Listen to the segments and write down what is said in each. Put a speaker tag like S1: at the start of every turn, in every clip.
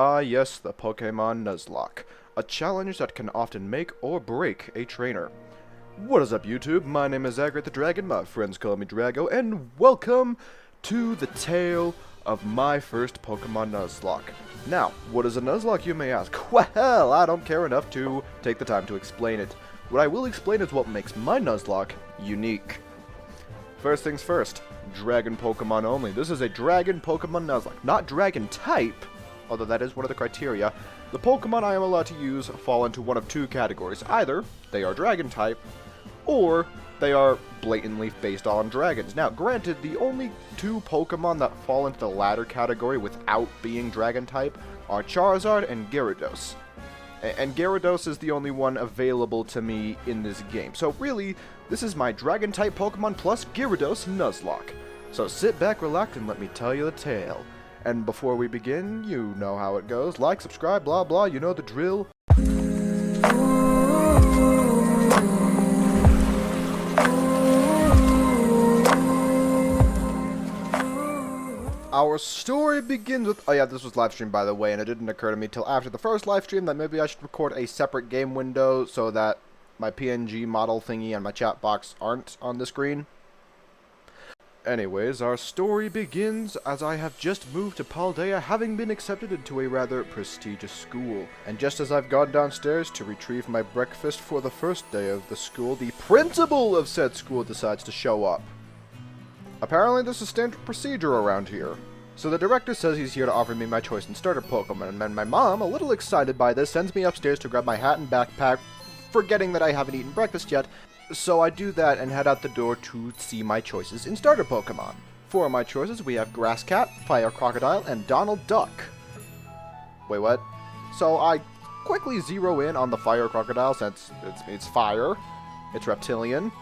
S1: Ah yes, the Pokemon Nuzlock. A challenge that can often make or break a trainer. What is up YouTube? My name is Agrit the Dragon, my friends call me Drago, and welcome to the tale of my first Pokemon Nuzlock. Now, what is a Nuzlock, you may ask? Well, I don't care enough to take the time to explain it. What I will explain is what makes my Nuzlock unique. First things first, Dragon Pokemon only. This is a Dragon Pokemon Nuzlock, not Dragon type, although that is one of the criteria. The Pokemon I am allowed to use fall into one of two categories. Either they are Dragon type, or they are blatantly based on dragons. Now, granted, the only two Pokemon that fall into the latter category without being Dragon type are Charizard and Gyarados. And Gyarados is the only one available to me in this game. So really, this is my Dragon type Pokemon plus Gyarados Nuzlock. So sit back, relax, and let me tell you the tale. And before we begin, you know how it goes. Like, subscribe, blah blah, you know the drill. Our story begins with... Oh yeah, this was live stream by the way, and it didn't occur to me till after the first live stream that maybe I should record a separate game window so that my PNG model thingy and my chat box aren't on the screen. Anyways, our story begins as I have just moved to Paldea, having been accepted into a rather prestigious school. And just as I've gone downstairs to retrieve my breakfast for the first day of the school, the principal of said school decides to show up. Apparently this is standard procedure around here. So the director says he's here to offer me my choice in starter Pokemon, and then my mom, a little excited by this, sends me upstairs to grab my hat and backpack, forgetting that I haven't eaten breakfast yet. So I do that and head out the door to see my choices in starter Pokemon. For my choices, we have Grass Cat, Fire Crocodile, and Donald Duck. Wait, what? So I quickly zero in on the Fire Crocodile since it's fire, it's reptilian.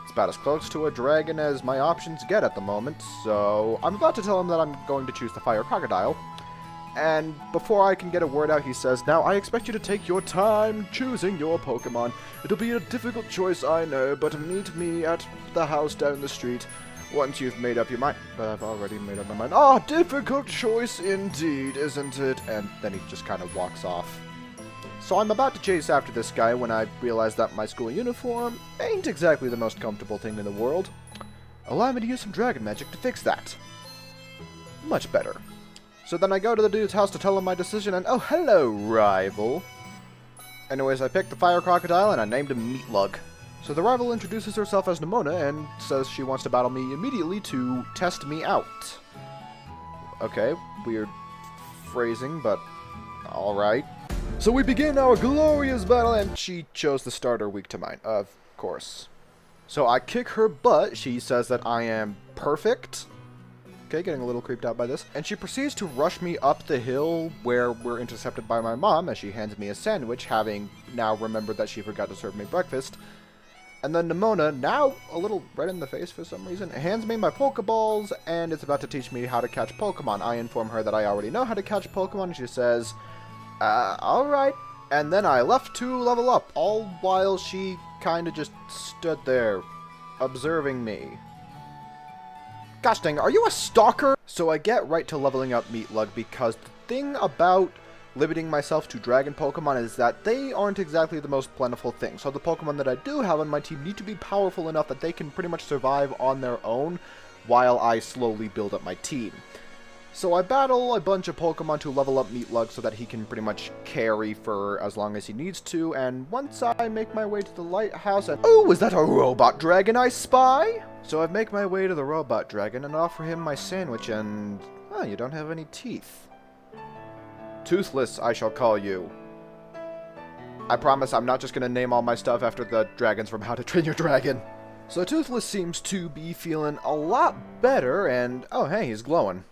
S1: It's about as close to a dragon as my options get at the moment, so I'm about to tell him that I'm going to choose the Fire Crocodile. And before I can get a word out, he says, "Now, I expect you to take your time choosing your Pokemon. It'll be a difficult choice, I know, but meet me at the house down the street once you've made up your mind." But I've already made up my mind. "Ah, difficult choice indeed, isn't it?" And then he just kind of walks off. So I'm about to chase after this guy when I realize that my school uniform ain't exactly the most comfortable thing in the world. Allow me to use some dragon magic to fix that. Much better. So then I go to the dude's house to tell him my decision, and oh, hello, rival. Anyways, I picked the Fire Crocodile, and I named him Meatlug. So the rival introduces herself as Nimona, and says she wants to battle me immediately to test me out. Okay, weird phrasing, but alright. So we begin our glorious battle, and she chose the starter weak to mine, of course. So I kick her butt, she says that I am perfect. Okay, getting a little creeped out by this. And she proceeds to rush me up the hill where we're intercepted by my mom as she hands me a sandwich, having now remembered that she forgot to serve me breakfast. And then Nimona, now a little red in the face for some reason, hands me my Pokeballs and is about to teach me how to catch Pokemon. I inform her that I already know how to catch Pokemon, and she says, alright. And then I left to level up, all while she kinda just stood there, observing me. Gosh dang, are you a stalker? So I get right to leveling up Meatlug because the thing about limiting myself to Dragon Pokemon is that they aren't exactly the most plentiful thing. So the Pokemon that I do have on my team need to be powerful enough that they can pretty much survive on their own while I slowly build up my team. So I battle a bunch of Pokemon to level up Meatlug so that he can pretty much carry for as long as he needs to, and once I make my way to the lighthouse and... Oh, is that a robot dragon I spy? So I make my way to the robot dragon and offer him my sandwich and... Oh, you don't have any teeth. Toothless, I shall call you. I promise I'm not just gonna name all my stuff after the dragons from How to Train Your Dragon. So Toothless seems to be feeling a lot better and... Oh, hey, he's glowing.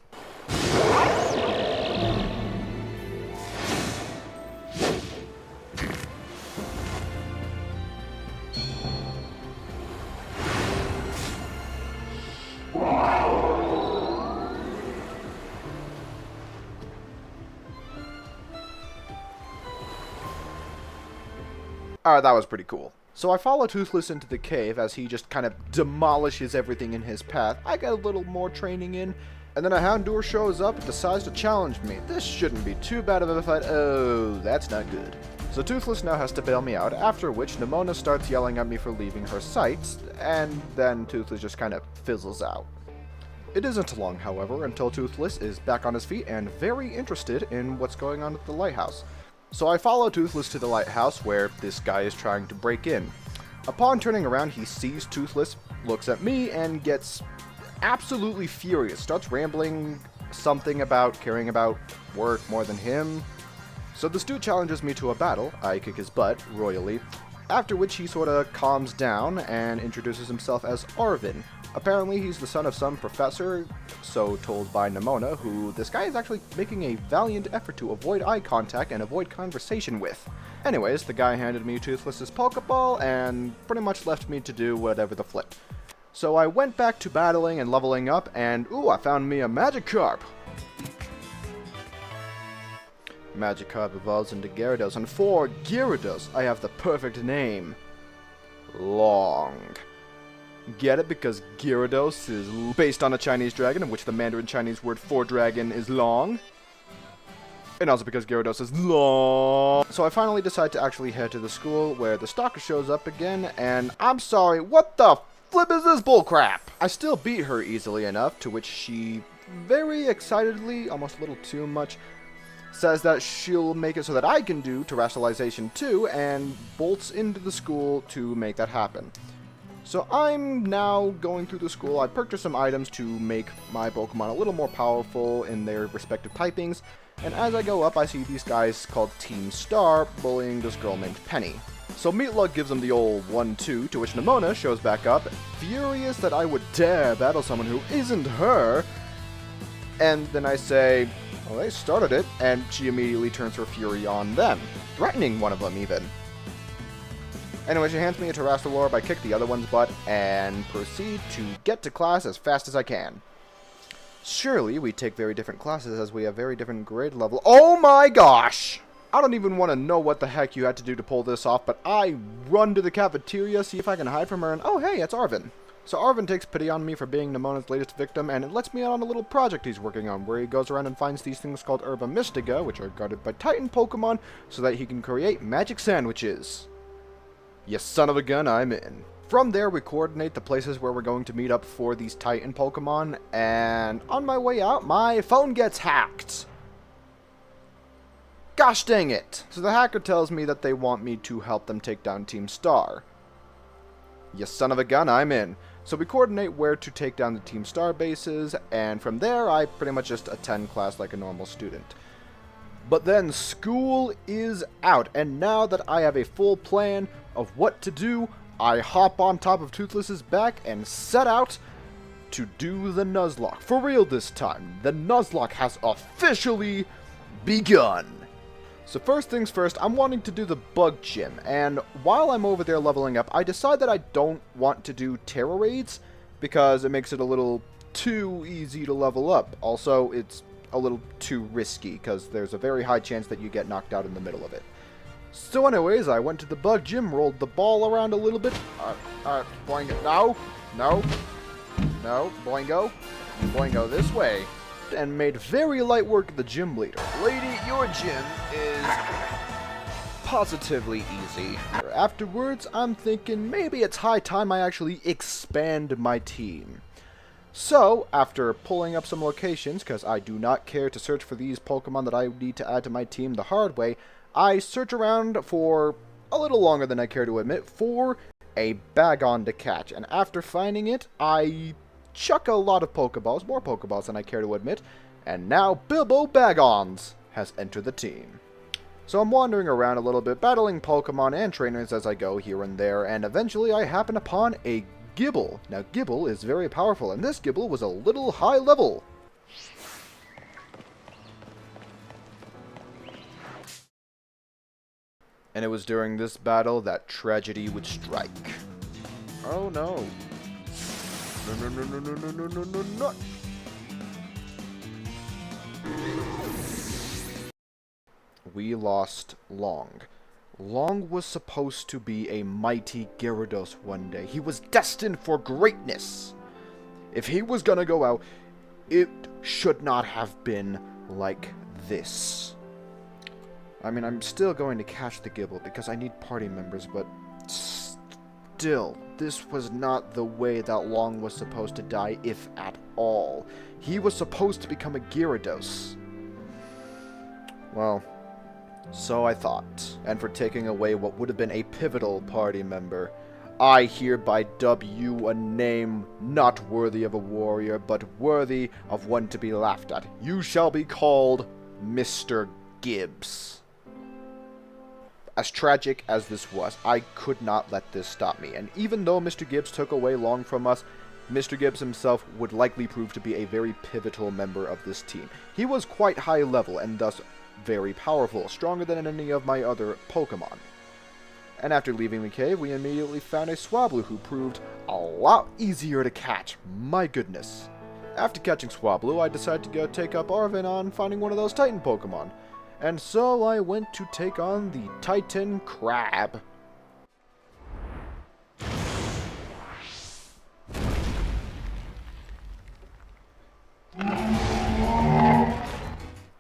S1: Alright, that was pretty cool. So I follow Toothless into the cave as he just kind of demolishes everything in his path. I get a little more training in, And then a Houndour shows up and decides to challenge me. This shouldn't be too bad of a fight. Oh, that's not good. So Toothless now has to bail me out, after which Nimona starts yelling at me for leaving her sights, and then Toothless just kind of fizzles out. It isn't long, however, until Toothless is back on his feet and very interested in what's going on at the lighthouse. So I follow Toothless to the lighthouse where this guy is trying to break in. Upon turning around, he sees Toothless, looks at me, and gets absolutely furious. Starts rambling something about caring about work more than him. So this dude challenges me to a battle. I kick his butt, royally. After which he sorta calms down and introduces himself as Arvin. Apparently he's the son of some professor, so told by Nimona, who this guy is actually making a valiant effort to avoid eye contact and avoid conversation with. Anyways, the guy handed me Toothless's Pokeball and pretty much left me to do whatever the flip. So I went back to battling and leveling up, and ooh, I found me a Magikarp! Magikarp evolves into Gyarados, and for Gyarados, I have the perfect name. Long. Get it? Because Gyarados is based on a Chinese dragon, in which the Mandarin Chinese word for dragon is long. And also because Gyarados is long. So I finally decide to actually head to the school, where the stalker shows up again, and I'm sorry, what the flip is this bullcrap? I still beat her easily enough, to which she very excitedly, almost a little too much, says that she'll make it so that I can do Terrestrialization too, and bolts into the school to make that happen. So I'm now going through the school. I purchased some items to make my Pokemon a little more powerful in their respective typings, and as I go up I see these guys called Team Star bullying this girl named Penny. So Meatluck gives them the old 1-2, to which Nimona shows back up, furious that I would dare battle someone who isn't her, and then I say, well, they started it, and she immediately turns her fury on them, threatening one of them even. Anyway, she hands me a Terrastalorb, I kick the other one's butt, and proceed to get to class as fast as I can. Surely, we take very different classes as we have very different grade level. Oh my gosh! I don't even want to know what the heck you had to do to pull this off, but I run to the cafeteria, see if I can hide from her, and oh hey, it's Arvin. So Arvin takes pity on me for being Nimona's latest victim, and it lets me out on a little project he's working on, where he goes around and finds these things called Herba Mystica, which are guarded by Titan Pokemon, so that he can create magic sandwiches. You son of a gun, I'm in. From there, we coordinate the places where we're going to meet up for these Titan Pokemon, and on my way out, my phone gets hacked. Gosh dang it! So the hacker tells me that they want me to help them take down Team Star. You son of a gun, I'm in. So we coordinate where to take down the Team Star bases, and from there I pretty much just attend class like a normal student. But then school is out, and now that I have a full plan of what to do, I hop on top of Toothless's back and set out to do the Nuzlock. For real this time, the Nuzlock has officially begun. So first things first, I'm wanting to do the Bug Gym, and while I'm over there leveling up, I decide that I don't want to do Terra Raids, because it makes it a little too easy to level up. Also, it's a little too risky, because there's a very high chance that you get knocked out in the middle of it. So anyways, I went to the Bug Gym, rolled the ball around a little bit, Boingo, no, Boingo this way. And made very light work of the gym leader. Lady, your gym is positively easy. Afterwards, I'm thinking maybe it's high time I actually expand my team. So, after pulling up some locations, because I do not care to search for these Pokemon that I need to add to my team the hard way, I search around for a little longer than I care to admit for a Bagon to catch. And after finding it, I chuck a lot of Pokeballs, more Pokeballs than I care to admit, and now Bilbo Baggins has entered the team. So I'm wandering around a little bit, battling Pokemon and trainers as I go here and there, and eventually I happen upon a Gibble. Now Gibble is very powerful, and this Gibble was a little high level. And it was during this battle that tragedy would strike. Oh no. No. We lost Long. Long was supposed to be a mighty Gyarados one day. He was destined for greatness. If he was gonna go out, It should not have been like this. I mean, I'm still going to catch the Gibble because I need party members, but still, this was not the way that Long was supposed to die, if at all. He was supposed to become a Gyarados. Well, so I thought. And for taking away what would have been a pivotal party member, I hereby dub you a name not worthy of a warrior, but worthy of one to be laughed at. You shall be called Mr. Gibbs. As tragic as this was, I could not let this stop me. And even though Mr. Gibbs took away Long from us, Mr. Gibbs himself would likely prove to be a very pivotal member of this team. He was quite high level and thus very powerful, stronger than any of my other Pokemon. And after leaving the cave, we immediately found a Swablu who proved a lot easier to catch. My goodness. After catching Swablu, I decided to go take up Arvin on finding one of those Titan Pokemon. And so I went to take on the Titan Crab.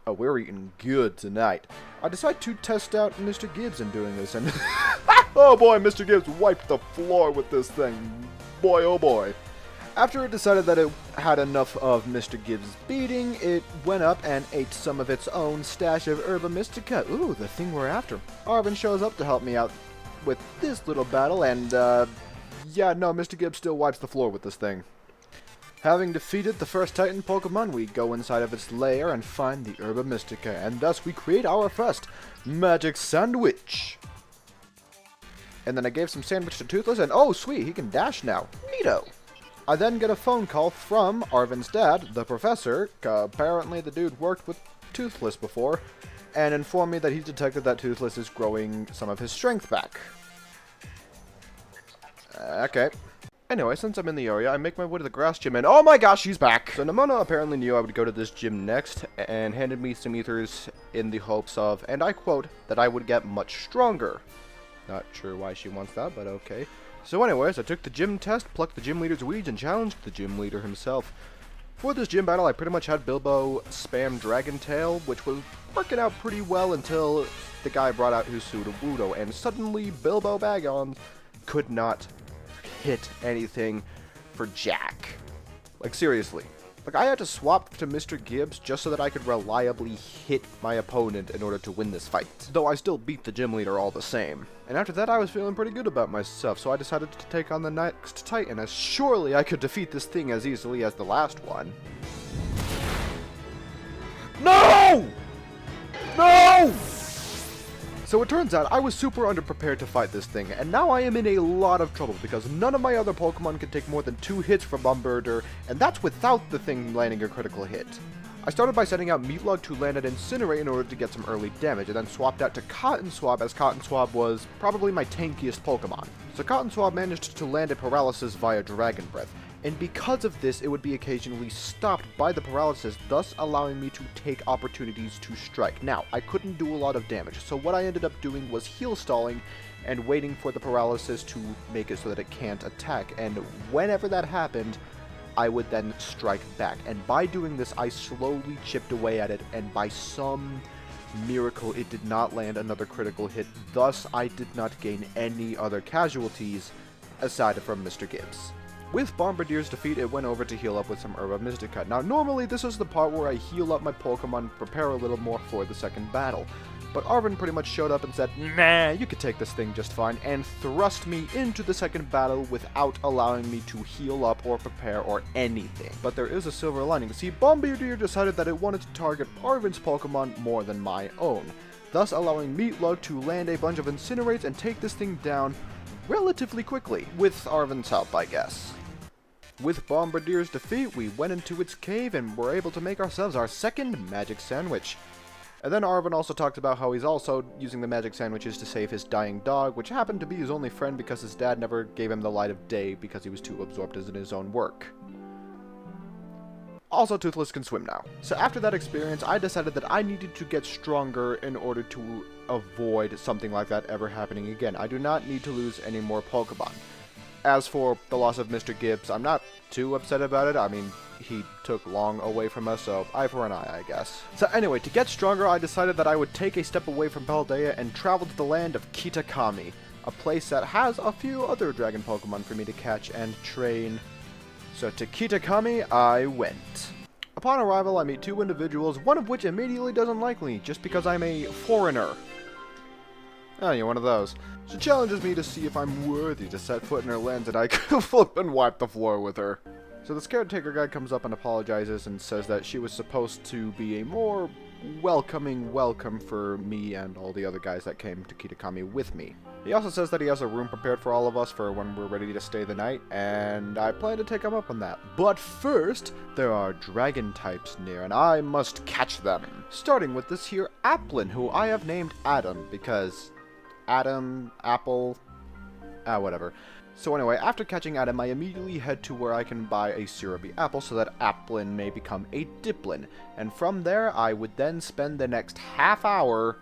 S1: Oh, we're eating good tonight. I decided to test out Mr. Gibbs in doing this, and oh boy, Mr. Gibbs wiped the floor with this thing. Boy, oh boy. After it decided that it had enough of Mr. Gibbs' beating, it went up and ate some of its own stash of Herba Mystica. Ooh, the thing we're after. Arvin shows up to help me out with this little battle, and yeah, no, Mr. Gibbs still wipes the floor with this thing. Having defeated the first Titan Pokemon, we go inside of its lair and find the Herba Mystica, and thus we create our first Magic Sandwich. And then I gave some sandwich to Toothless, and oh sweet, he can dash now. Neato! I then get a phone call from Arvin's dad, the professor. Apparently the dude worked with Toothless before, and informed me that he detected that Toothless is growing some of his strength back. Okay. Anyway, since I'm in the area, I make my way to the grass gym, and oh my gosh, she's back! So Nimona apparently knew I would go to this gym next, and handed me some ethers in the hopes of, and I quote, that I would get much stronger. Not sure why she wants that, but okay. So anyways, I took the gym test, plucked the gym leader's weeds, and challenged the gym leader himself. For this gym battle, I pretty much had Bilbo spam Dragon Tail, which was working out pretty well until the guy brought out his Sudowoodo, and suddenly Bilbo Baggins could not hit anything for Jack. Like, seriously. Like, I had to swap to Mr. Gibbs just so that I could reliably hit my opponent in order to win this fight. Though I still beat the gym leader all the same. And after that, I was feeling pretty good about myself, so I decided to take on the next Titan, as surely I could defeat this thing as easily as the last one. No! No! So it turns out I was super underprepared to fight this thing, and now I am in a lot of trouble because none of my other Pokemon can take more than 2 hits from Bombirdier, and that's without the thing landing a critical hit. I started by sending out Meatlug to land an Incinerate in order to get some early damage, and then swapped out to Cotton Swab, as Cotton Swab was probably my tankiest Pokemon. So Cotton Swab managed to land a Paralysis via Dragon Breath, and because of this it would be occasionally stopped by the Paralysis, thus allowing me to take opportunities to strike. Now, I couldn't do a lot of damage, so what I ended up doing was heal stalling and waiting for the Paralysis to make it so that it can't attack, and whenever that happened, I would then strike back. And by doing this, I slowly chipped away at it, and by some miracle, it did not land another critical hit. Thus, I did not gain any other casualties aside from Mr. Gibbs. With Bombardier's defeat, it went over to heal up with some Herba Mystica. Now, normally, this is the part where I heal up my Pokemon, prepare a little more for the second battle. But Arvin pretty much showed up and said, nah, you could take this thing just fine, and thrust me into the second battle without allowing me to heal up or prepare or anything. But there is a silver lining. See, Bombardier decided that it wanted to target Arvin's Pokemon more than my own, thus allowing Meatlug to land a bunch of Incinerates and take this thing down relatively quickly, with Arvin's help, I guess. With Bombardier's defeat, we went into its cave and were able to make ourselves our second Magic Sandwich. And then Arvin also talked about how he's also using the Magic Sandwiches to save his dying dog, which happened to be his only friend because his dad never gave him the light of day because he was too absorbed in his own work. Also, Toothless can swim now. So after that experience, I decided that I needed to get stronger in order to avoid something like that ever happening again. I do not need to lose any more Pokemon. As for the loss of Mr. Gibbs, I'm not too upset about it. I mean, he took long away from us, so eye for an eye, I guess. So anyway, to get stronger, I decided that I would take a step away from Paldea and travel to the land of Kitakami, a place that has a few other dragon Pokemon for me to catch and train. So to Kitakami, I went. Upon arrival, I meet two individuals, one of which immediately doesn't like me, just because I'm a foreigner. Oh, you're one of those. She challenges me to see if I'm worthy to set foot in her lands, and I flip and wipe the floor with her. So this caretaker guy comes up and apologizes and says that she was supposed to be a more welcoming welcome for me and all the other guys that came to Kitakami with me. He also says that he has a room prepared for all of us for when we're ready to stay the night, and I plan to take him up on that. But first, there are dragon types near, and I must catch them. Starting with this here Applin, who I have named Adam, because Adam, Apple, whatever. So anyway, after catching Adam, I immediately head to where I can buy a syrupy apple so that Applin may become a Diplin. And from there, I would then spend the next half hour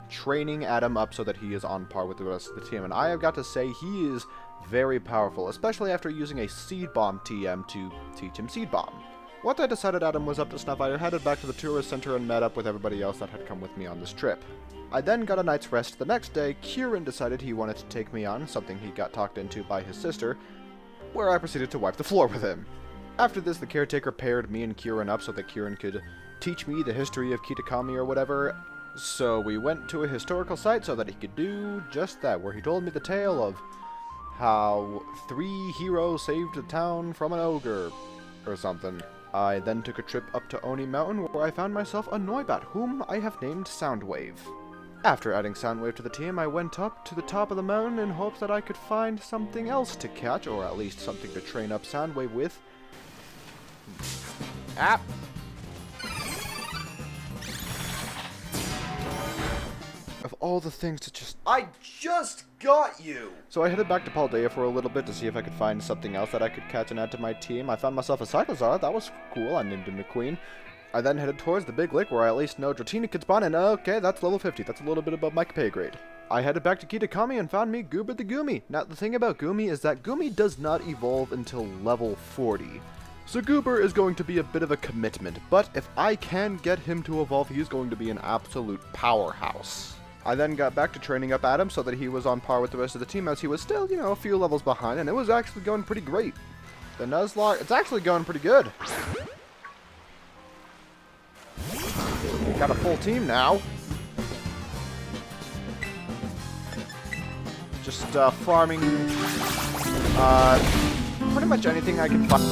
S1: training Adam up so that he is on par with the rest of the team. And I have got to say, he is very powerful, especially after using a Seed Bomb TM to teach him Seed Bomb. Once I decided Adam was up to snuff, I headed back to the tourist center and met up with everybody else that had come with me on this trip. I then got a night's rest. The next day, Kieran decided he wanted to take me on, something he got talked into by his sister, where I proceeded to wipe the floor with him. After this, the caretaker paired me and Kieran up so that Kieran could teach me the history of Kitakami or whatever. So we went to a historical site so that he could do just that, where he told me the tale of how 3 heroes saved a town from an ogre, or something. I then took a trip up to Oni Mountain, where I found myself a Noibat, whom I have named Soundwave. After adding Soundwave to the team, I went up to the top of the mountain in hopes that I could find something else to catch, or at least something to train up Soundwave with. Of all the things to just... I just got you! So I headed back to Paldea for a little bit to see if I could find something else that I could catch and add to my team. I found myself a Cyclozar. That was cool. I named him McQueen. I then headed towards the big lake where I at least know Draconic could spawn, and okay, that's level 50. That's a little bit above my pay grade. I headed back to Kitakami and found me Goober the Goomy. Now, the thing about Goomy is that Goomy does not evolve until level 40. So Goober is going to be a bit of a commitment, but if I can get him to evolve, he's going to be an absolute powerhouse. I then got back to training up Adam so that he was on par with the rest of the team, as he was still, a few levels behind, and it was actually going pretty great. The Nuzlock, it's actually going pretty good. We got a full team now. Just farming pretty much anything I can find.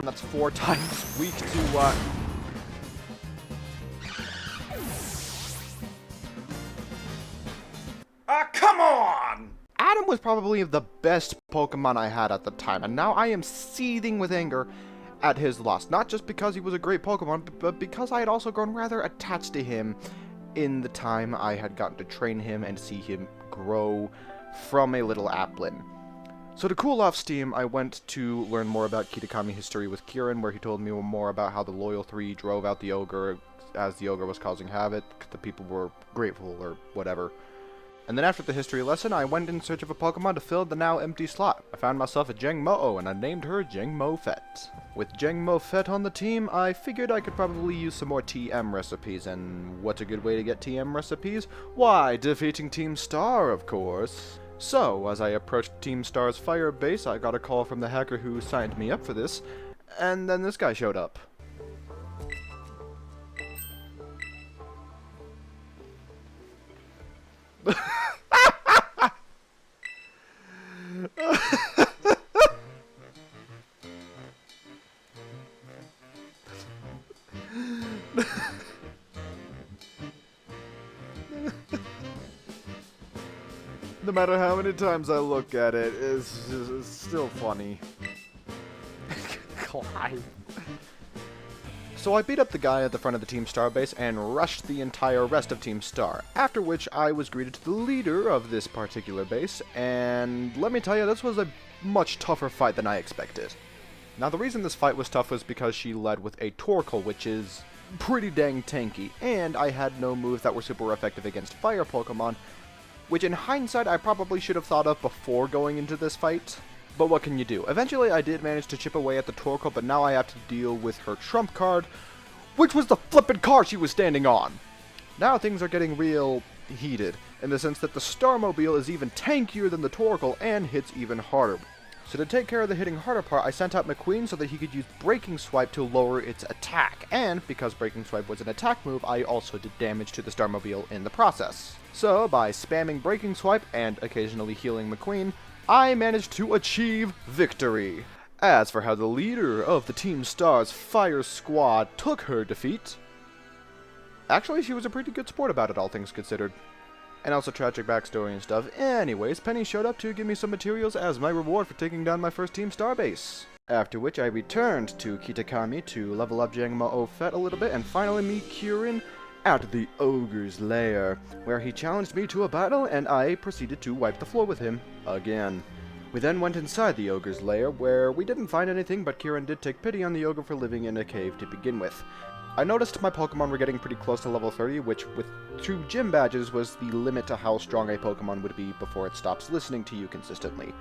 S1: That's 4 times weak to come on! Adam was probably the best Pokemon I had at the time, and now I am seething with anger at his loss. Not just because he was a great Pokemon, but because I had also grown rather attached to him in the time I had gotten to train him and see him grow from a little Applin. So to cool off steam, I went to learn more about Kitakami history with Kieran, where he told me more about how the Loyal 3 drove out the ogre as the ogre was causing havoc. The people were grateful or whatever. And then after the history lesson, I went in search of a Pokemon to fill the now empty slot. I found myself a Jangmo-o, and I named her Jangmo-fet. With Jangmo-fet on the team, I figured I could probably use some more TM recipes, and what's a good way to get TM recipes? Why, defeating Team Star, of course. So, as I approached Team Star's fire base, I got a call from the hacker who signed me up for this, and then this guy showed up. No matter how many times I look at it, it's still funny. Climb. So I beat up the guy at the front of the Team Star base and rushed the entire rest of Team Star, after which I was greeted to the leader of this particular base, and let me tell you, this was a much tougher fight than I expected. Now the reason this fight was tough was because she led with a Torkoal, which is pretty dang tanky, and I had no moves that were super effective against fire Pokemon, which in hindsight I probably should have thought of before going into this fight. But what can you do? Eventually I did manage to chip away at the Torkoal, but now I have to deal with her trump card, which was the flippin' car she was standing on! Now things are getting real heated, in the sense that the Starmobile is even tankier than the Torkoal and hits even harder. So to take care of the hitting harder part, I sent out McQueen so that he could use Breaking Swipe to lower its attack, and because Breaking Swipe was an attack move, I also did damage to the Starmobile in the process. So, by spamming Breaking Swipe and occasionally healing McQueen, I managed to achieve victory. As for how the leader of the Team Star's Fire Squad took her defeat, actually she was a pretty good sport about it, all things considered. And also tragic backstory and stuff. Anyways, Penny showed up to give me some materials as my reward for taking down my first Team Star base. After which I returned to Kitakami to level up Jangmo Ofet a little bit and finally meet Kirin at the Ogre's Lair, where he challenged me to a battle and I proceeded to wipe the floor with him again. We then went inside the Ogre's Lair, where we didn't find anything, but Kirin did take pity on the ogre for living in a cave to begin with. I noticed my Pokemon were getting pretty close to level 30, which with 2 gym badges was the limit to how strong a Pokemon would be before it stops listening to you consistently.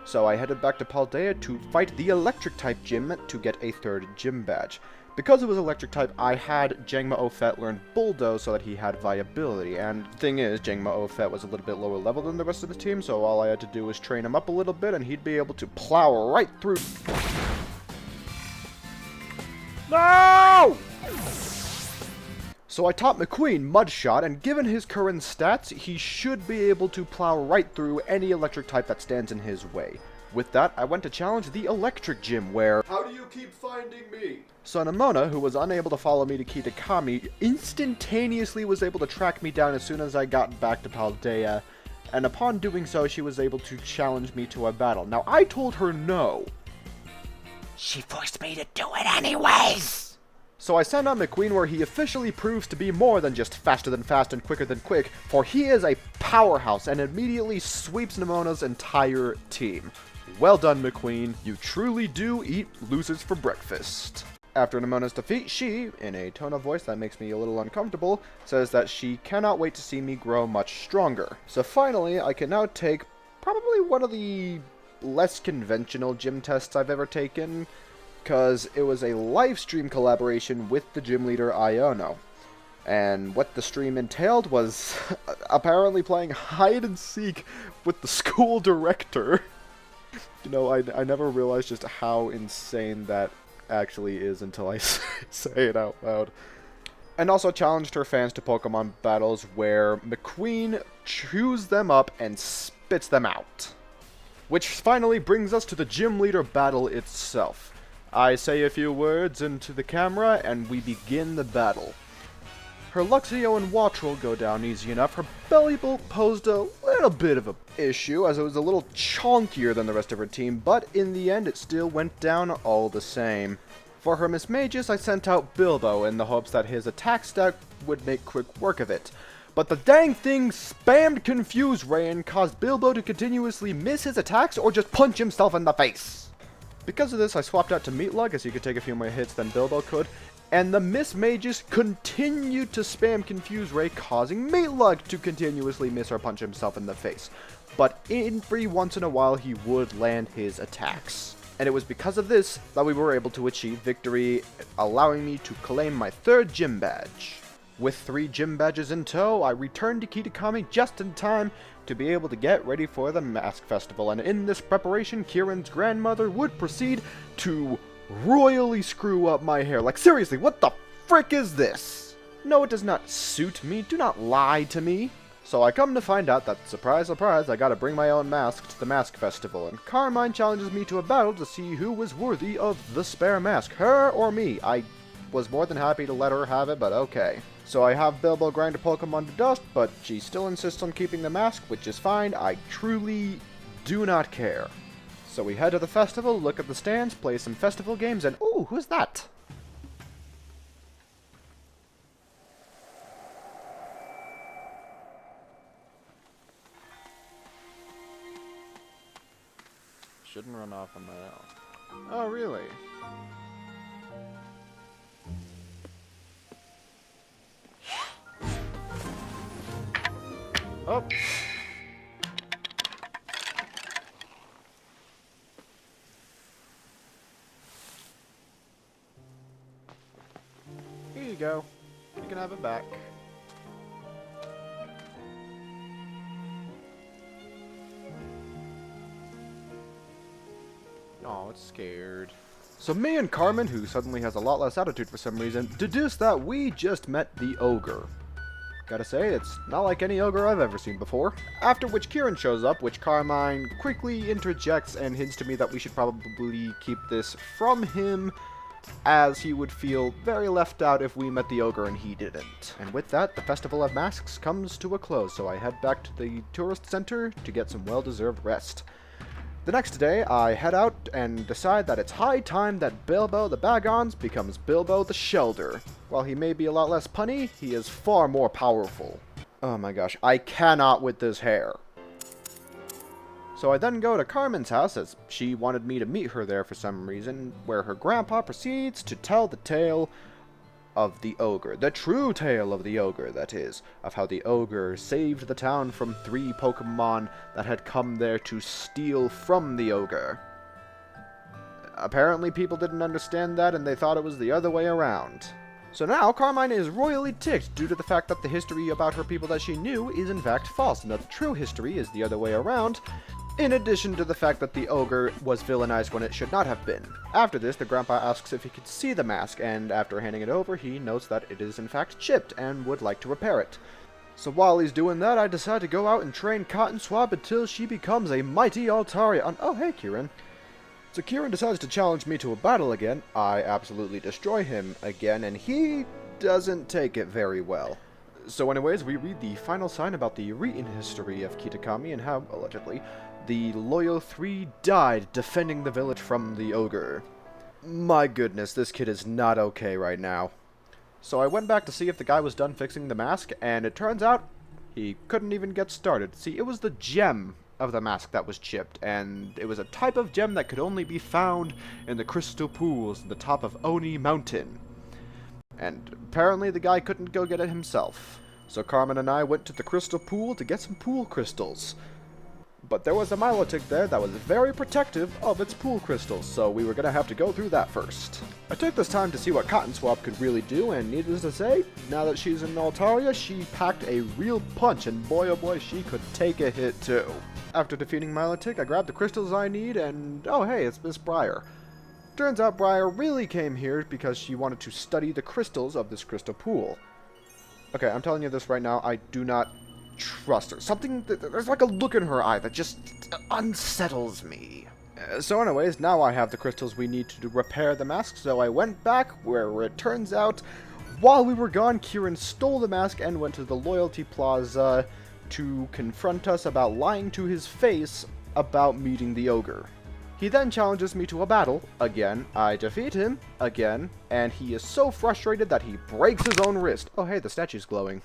S1: So I headed back to Paldea to fight the Electric-type gym to get a 3rd gym badge. Because it was Electric-type, I had Jangmo Ofet learn Bulldoze so that he had viability, and the thing is, Jangmo Ofet was a little bit lower level than the rest of the team, so all I had to do was train him up a little bit and he'd be able to plow right through... No! So I taught McQueen Mudshot, and given his current stats, he should be able to plow right through any electric type that stands in his way. With that, I went to challenge the Electric Gym, where... How do you keep finding me? Sunamona, who was unable to follow me to Kitakami, instantaneously was able to track me down as soon as I got back to Paldea, and upon doing so, she was able to challenge me to a battle. Now, I told her no. She forced me to do it anyways! So I sent out McQueen, where he officially proves to be more than just faster than fast and quicker than quick, for he is a powerhouse and immediately sweeps Nemona's entire team. Well done, McQueen. You truly do eat losers for breakfast. After Nemona's defeat, she, in a tone of voice that makes me a little uncomfortable, says that she cannot wait to see me grow much stronger. So finally, I can now take probably one of the less conventional gym tests I've ever taken, because it was a live stream collaboration with the gym leader Iono. And what the stream entailed was apparently playing hide and seek with the school director. You know, I never realized just how insane that actually is until I say it out loud. And also challenged her fans to Pokemon battles where McQueen chews them up and spits them out. Which finally brings us to the gym leader battle itself. I say a few words into the camera, and we begin the battle. Her Luxio and Wattrel go down easy enough. Her Bellibolt posed a little bit of an issue, as it was a little chonkier than the rest of her team, but in the end it still went down all the same. For her Mismagius, I sent out Bilbo in the hopes that his attack stack would make quick work of it. But the dang thing spammed Confuse Ray and caused Bilbo to continuously miss his attacks or just punch himself in the face. Because of this, I swapped out to Meatlug, as he could take a few more hits than Bilbo could, and the Mismagius continued to spam Confuse Ray, causing Meatlug to continuously miss or punch himself in the face. But every once in a while, he would land his attacks. And it was because of this that we were able to achieve victory, allowing me to claim my 3rd gym badge. With 3 gym badges in tow, I returned to Kitakami just in time to be able to get ready for the Mask Festival, and in this preparation, Kirin's grandmother would proceed to royally screw up my hair. Like, seriously, what the frick is this? No, it does not suit me. Do not lie to me. So I come to find out that, surprise, surprise, I gotta bring my own mask to the Mask Festival, and Carmine challenges me to a battle to see who was worthy of the spare mask, her or me. I was more than happy to let her have it, but okay. So I have Bilbo grind a Pokemon to dust, but she still insists on keeping the mask, which is fine. I truly do not care. So we head to the festival, look at the stands, play some festival games, and ooh, who's that? Shouldn't run off on my own. Oh, really? Oh, go. You can have it back. Oh, it's scared. So me and Carmen, who suddenly has a lot less attitude for some reason, deduce that we just met the ogre. Gotta say, it's not like any ogre I've ever seen before. After which Kieran shows up, which Carmine quickly interjects and hints to me that we should probably keep this from him, as he would feel very left out if we met the ogre and he didn't. And with that, the Festival of Masks comes to a close, so I head back to the tourist center to get some well-deserved rest. The next day, I head out and decide that it's high time that Bilbo the Baggins becomes Bilbo the Shelder. While he may be a lot less punny, he is far more powerful. Oh my gosh, I cannot with this hair. So I then go to Carmen's house, as she wanted me to meet her there for some reason, where her grandpa proceeds to tell the tale of the ogre. The true tale of the ogre, that is. Of how the ogre saved the town from 3 Pokemon that had come there to steal from the ogre. Apparently people didn't understand that and they thought it was the other way around. So now Carmine is royally ticked due to the fact that the history about her people that she knew is in fact false, and that the true history is the other way around, in addition to the fact that the ogre was villainized when it should not have been. After this, the grandpa asks if he could see the mask, and after handing it over, he notes that it is in fact chipped and would like to repair it. So while he's doing that, I decide to go out and train Cotton Swab until she becomes a mighty Altaria. Oh, hey, Kieran. So Kieran decides to challenge me to a battle again. I absolutely destroy him again, and he doesn't take it very well. So anyways, we read the final sign about the written history of Kitakami and how, allegedly, the loyal 3 died defending the village from the ogre. My goodness, this kid is not okay right now. So I went back to see if the guy was done fixing the mask, and it turns out he couldn't even get started. See, it was the gem of the mask that was chipped, and it was a type of gem that could only be found in the crystal pools at the top of Oni Mountain. And apparently the guy couldn't go get it himself. So Carmen and I went to the crystal pool to get some pool crystals. But there was a Milotic there that was very protective of its pool crystals, so we were going to have to go through that first. I took this time to see what Cotton Swab could really do, and needless to say, now that she's in Altaria, she packed a real punch, and boy oh boy, she could take a hit too. After defeating Milotic, I grabbed the crystals I need, and oh hey, it's Miss Briar. Turns out Briar really came here because she wanted to study the crystals of this crystal pool. Okay, I'm telling you this right now, I do not trust her. There's like a look in her eye that just unsettles me. So anyways, now I have the crystals we need to repair the mask, so I went back, where it turns out, while we were gone, Kieran stole the mask and went to the Loyalty Plaza to confront us about lying to his face about meeting the ogre. He then challenges me to a battle, again, I defeat him, again, and he is so frustrated that he breaks his own wrist. Oh hey, the statue's glowing.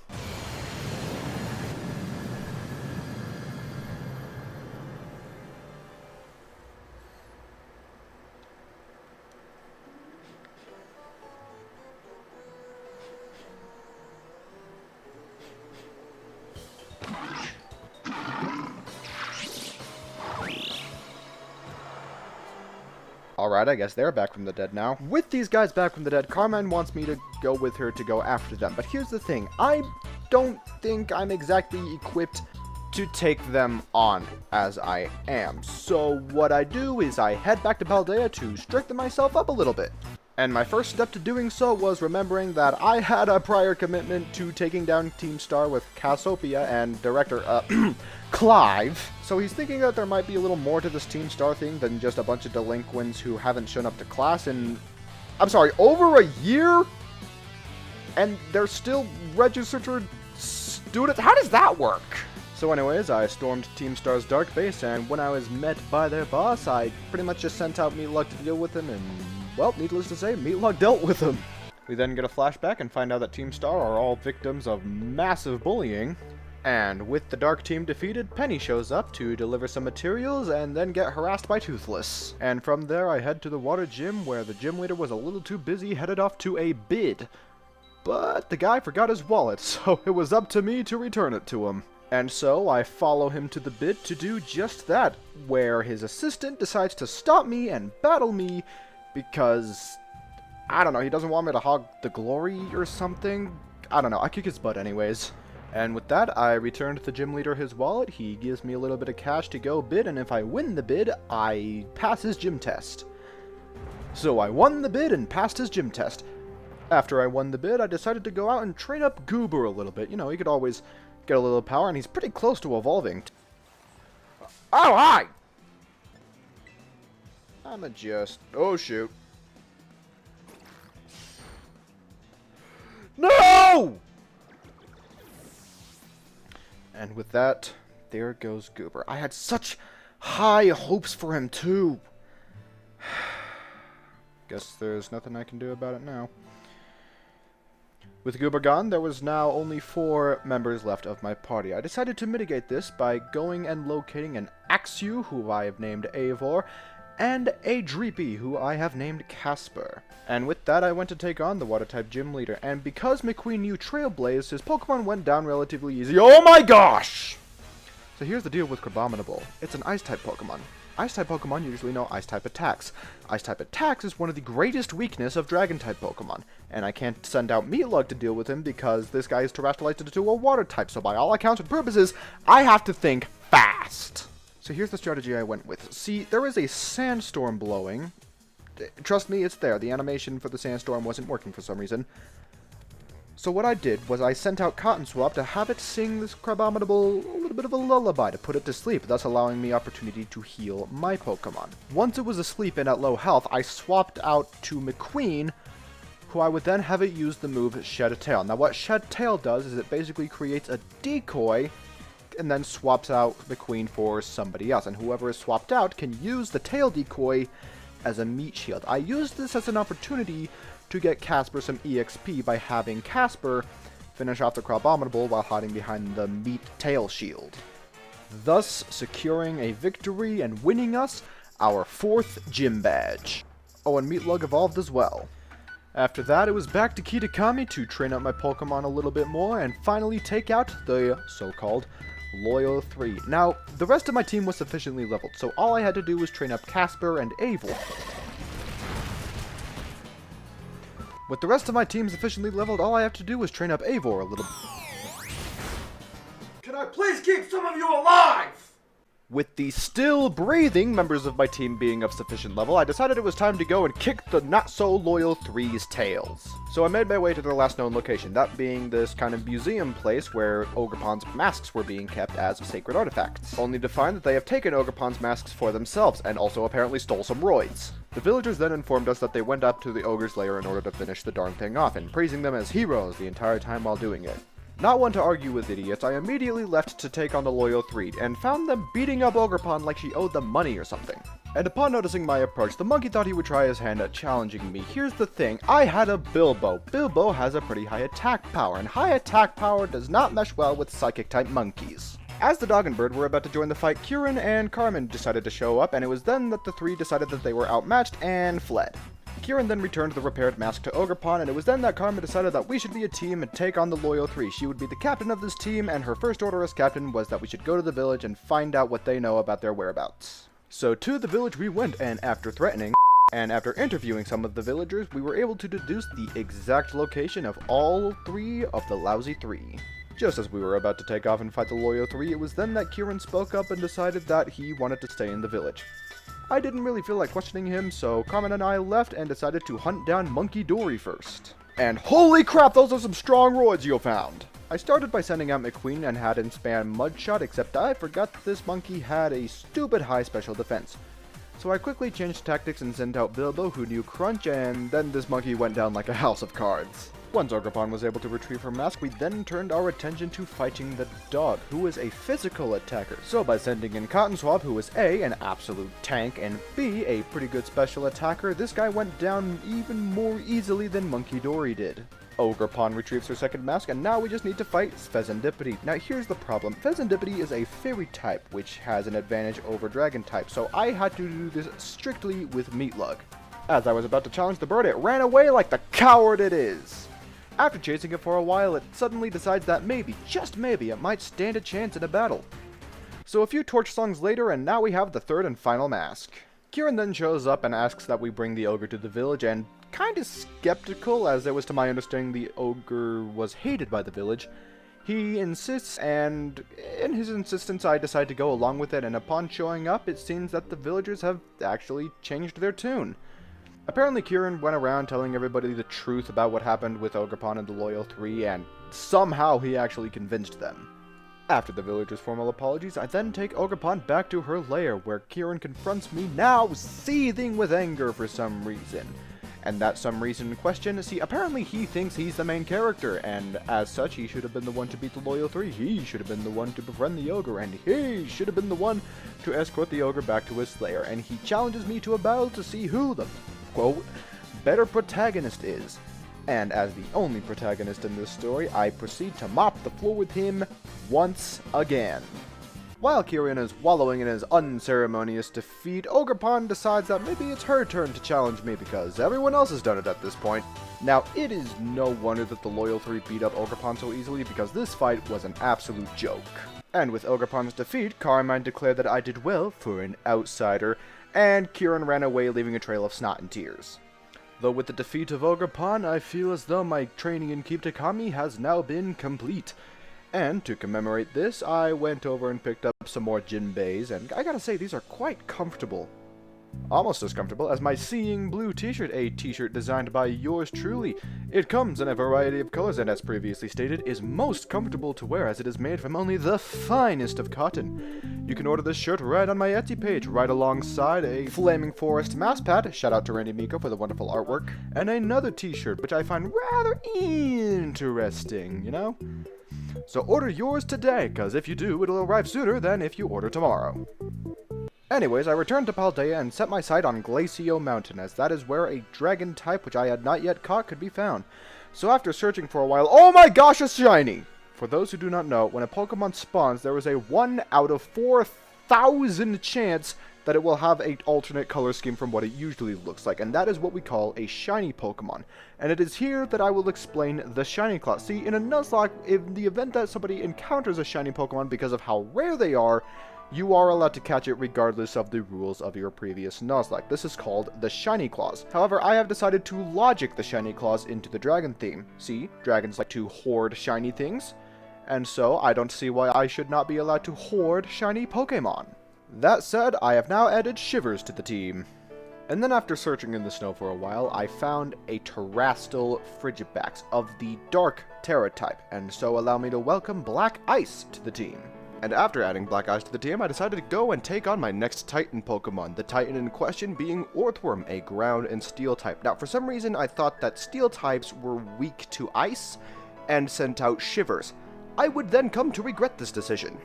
S1: Alright, I guess they're back from the dead now. With these guys back from the dead, Carmine wants me to go with her to go after them. But here's the thing, I don't think I'm exactly equipped to take them on as I am. So what I do is I head back to Paldea to strengthen myself up a little bit. And my first step to doing so was remembering that I had a prior commitment to taking down Team Star with Cassiopeia and Director, Clive. So he's thinking that there might be a little more to this Team Star thing than just a bunch of delinquents who haven't shown up to class in, I'm sorry, over a year? And they're still registered students? How does that work? So anyways, I stormed Team Star's dark base, and when I was met by their boss, I pretty much just sent out Nuzlock to deal with him, and well, needless to say, Nuzlock dealt with him. We then get a flashback and find out that Team Star are all victims of massive bullying. And with the Dark Team defeated, Penny shows up to deliver some materials and then get harassed by Toothless. And from there I head to the water gym, where the gym leader was a little too busy headed off to a bid. But the guy forgot his wallet, so it was up to me to return it to him. And so I follow him to the bid to do just that, where his assistant decides to stop me and battle me because I don't know, he doesn't want me to hog the glory or something. I don't know, I kick his butt anyways. And with that, I return to the gym leader his wallet. He gives me a little bit of cash to go bid, and if I win the bid, I pass his gym test. So I won the bid and passed his gym test. After I won the bid, I decided to go out and train up Goober a little bit. You know, he could always get a little power, and he's pretty close to evolving. Oh, hi! I'ma just... Oh, shoot. No! And with that, there goes Goober. I had such high hopes for him, too. Guess there's nothing I can do about it now. With Goober gone, there was now only 4 members left of my party. I decided to mitigate this by going and locating an Axew, who I have named Eivor, and a Dreepy, who I have named Casper. And with that, I went to take on the Water-type gym leader, and because McQueen knew Trailblaze, his Pokemon went down relatively easy. Oh my gosh! So here's the deal with Crabominable. It's an Ice-type Pokemon. Ice-type Pokemon usually know Ice-type attacks. Ice-type attacks is one of the greatest weakness of Dragon-type Pokemon, and I can't send out Meatlug to deal with him because this guy is terrestrialized into a Water-type, so by all accounts and purposes, I have to think fast. So here's the strategy I went with. See, there is a sandstorm blowing. Trust me, it's there. The animation for the sandstorm wasn't working for some reason. So what I did was I sent out Cotton Swap to have it sing this Crabominable a little bit of a lullaby to put it to sleep, thus allowing me opportunity to heal my Pokemon. Once it was asleep and at low health, I swapped out to McQueen, who I would then have it use the move Shed a Tail. Now what Shed Tail does is it basically creates a decoy and then swaps out McQueen for somebody else, and whoever is swapped out can use the tail decoy as a meat shield. I used this as an opportunity to get Casper some EXP by having Casper finish off the Crabominable while hiding behind the meat tail shield, thus securing a victory and winning us our 4th gym badge. Oh, and Meatlug evolved as well. After that, it was back to Kitakami to train up my Pokemon a little bit more and finally take out the so-called Loyal 3. Now, the rest of my team was sufficiently leveled, so all I had to do was train up Casper and Eivor. With the rest of my team sufficiently leveled, all I have to do is train up Eivor a little. Can I please keep some of you alive? With the still breathing members of my team being of sufficient level, I decided it was time to go and kick the not-so-loyal 3's tails. So I made my way to their last known location, that being this kind of museum place where Ogerpon's masks were being kept as sacred artifacts, only to find that they have taken Ogerpon's masks for themselves, and also apparently stole some roids. The villagers then informed us that they went up to the ogre's lair in order to finish the darn thing off, and praising them as heroes the entire time while doing it. Not one to argue with idiots, I immediately left to take on the Loyal 3, and found them beating up Ogerpon like she owed them money or something. And upon noticing my approach, the monkey thought he would try his hand at challenging me. Here's the thing, I had a Bilbo. Bilbo has a pretty high attack power, and high attack power does not mesh well with psychic-type monkeys. As the dog and bird were about to join the fight, Kieran and Carmen decided to show up, and it was then that the 3 decided that they were outmatched and fled. Kieran then returned the repaired mask to Ogerpon, and it was then that Carmen decided that we should be a team and take on the Loyal 3. She would be the captain of this team, and her first order as captain was that we should go to the village and find out what they know about their whereabouts. So to the village we went, and after threatening, and after interviewing some of the villagers, we were able to deduce the exact location of all 3 of the lousy 3. Just as we were about to take off and fight the Loyal 3, it was then that Kieran spoke up and decided that he wanted to stay in the village. I didn't really feel like questioning him, so Carmen and I left and decided to hunt down Monkey Dory first. And holy crap, those are some strong roids you found! I started by sending out McQueen and had him spam Mudshot, except I forgot that this monkey had a stupid high special defense. So I quickly changed tactics and sent out Bilbo, who knew Crunch, and then this monkey went down like a house of cards. Once Ogerpon was able to retrieve her mask, we then turned our attention to fighting the dog, who is a physical attacker. So by sending in Cotton Swab, who is A, an absolute tank, and B, a pretty good special attacker, this guy went down even more easily than Monkey Dory did. Ogerpon retrieves her second mask, and now we just need to fight Pheasantipede. Now here's the problem. Pheasantipede is a fairy type, which has an advantage over dragon type, so I had to do this strictly with Meatlug. As I was about to challenge the bird, it ran away like the coward it is. After chasing it for a while, it suddenly decides that maybe, just maybe, it might stand a chance in a battle. So a few torch songs later, and now we have the third and final mask. Kieran then shows up and asks that we bring the ogre to the village, and kind of skeptical, as it was to my understanding the ogre was hated by the village. He insists, and in his insistence I decide to go along with it, and upon showing up, it seems that the villagers have actually changed their tune. Apparently Kieran went around telling everybody the truth about what happened with Ogerpon and the Loyal Three, and somehow he actually convinced them. After the villagers' formal apologies, I then take Ogerpon back to her lair, where Kieran confronts me, now seething with anger for some reason. And that some reason in question, see, apparently he thinks he's the main character, and as such, he should have been the one to beat the Loyal Three, he should have been the one to befriend the ogre, and he should have been the one to escort the ogre back to his lair, and he challenges me to a battle to see who the, quote, better protagonist is. And as the only protagonist in this story, I proceed to mop the floor with him once again. While Kieran is wallowing in his unceremonious defeat, Ogerpon decides that maybe it's her turn to challenge me because everyone else has done it at this point. Now, it is no wonder that the Loyal Three beat up Ogerpon so easily because this fight was an absolute joke. And with Ogerpon's defeat, Carmine declared that I did well for an outsider, and Kieran ran away leaving a trail of snot and tears. Though with the defeat of Ogerpon, I feel as though my training in Kitakami has now been complete. And to commemorate this, I went over and picked up some more jinbeis, and I gotta say, these are quite comfortable. Almost as comfortable as my Seeing Blue t-shirt, a t-shirt designed by yours truly. It comes in a variety of colors and, as previously stated, is most comfortable to wear as it is made from only the finest of cotton. You can order this shirt right on my Etsy page, right alongside a Flaming Forest mouse pad, shout out to Randy Miko for the wonderful artwork, and another t-shirt which I find rather interesting, you know? So order yours today, cause if you do, it'll arrive sooner than if you order tomorrow. Anyways, I returned to Paldea and set my sight on Glacio Mountain, as that is where a dragon type which I had not yet caught could be found. So after searching for a while, oh my gosh, a shiny! For those who do not know, when a Pokemon spawns, there is a 1 out of 4,000 chance that it will have an alternate color scheme from what it usually looks like, and that is what we call a shiny Pokemon. And it is here that I will explain the shiny class. See, in a Nuzlock, in the event that somebody encounters a shiny Pokemon because of how rare they are, you are allowed to catch it regardless of the rules of your previous Nuzlocke. This is called the Shiny Clause. However, I have decided to logic the Shiny Clause into the dragon theme. See, dragons like to hoard shiny things, and so I don't see why I should not be allowed to hoard shiny Pokemon. That said, I have now added Shivers to the team. And then after searching in the snow for a while, I found a Terrastal Frigibax of the Dark Terra type, and so allow me to welcome Black Ice to the team. And after adding Black Ice to the team, I decided to go and take on my next Titan Pokemon, the Titan in question being Orthworm, a Ground and Steel type. Now, for some reason, I thought that Steel types were weak to Ice, and sent out Shivers. I would then come to regret this decision.